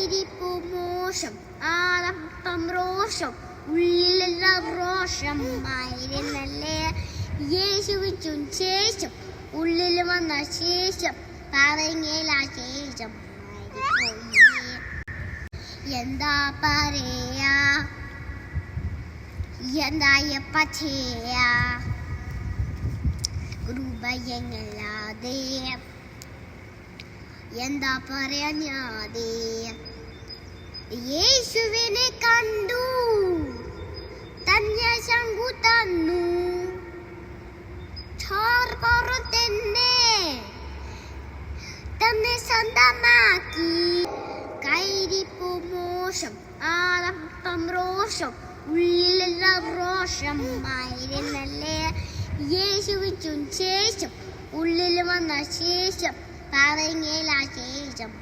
കൈരിപ്പു മോശം ആളപ്പം രോഷം ഉള്ളിലെല്ലാം രോഷമായിരുന്നല്ലേ. യേശുവിനും ശേഷം ഉള്ളിൽ വന്ന ശേഷം പറഞ്ഞില്ല ശേഷം എന്താ പറയാ എന്തായപ്പ ചെയ്യാ കൃപയങ്ങല്ലാതെ എന്താ പറയാതെ. യേശുവിനെ കണ്ടു തന്നെ ശങ്കു തന്നു തന്നെ സ്വന്തമാക്കി. കൈരിപ്പു മോശം ആളപ്പം രോഷം ഉള്ളിലെല്ലാം രോഷമായിരുന്നല്ലേ. യേശുവിനും ശേഷം ഉള്ളിൽ വന്ന ശേഷം പറഞ്ഞില്ല ശേഷം